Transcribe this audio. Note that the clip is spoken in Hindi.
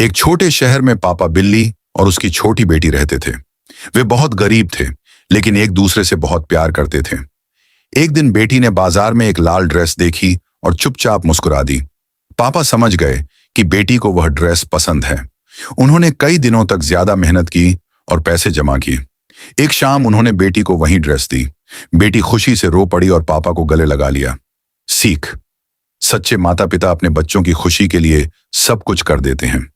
एक छोटे शहर में पापा बिल्ली और उसकी छोटी बेटी रहते थे। वे बहुत गरीब थे, लेकिन एक दूसरे से बहुत प्यार करते थे। एक दिन बेटी ने बाजार में एक लाल ड्रेस देखी और चुपचाप मुस्कुरा दी। पापा समझ गए कि बेटी को वह ड्रेस पसंद है। उन्होंने कई दिनों तक ज्यादा मेहनत की और पैसे जमा किए। एक शाम उन्होंने बेटी को वही ड्रेस दी। बेटी खुशी से रो पड़ी और पापा को गले लगा लिया। सीख: सच्चे माता पिता अपने बच्चों की खुशी के लिए सब कुछ कर देते हैं।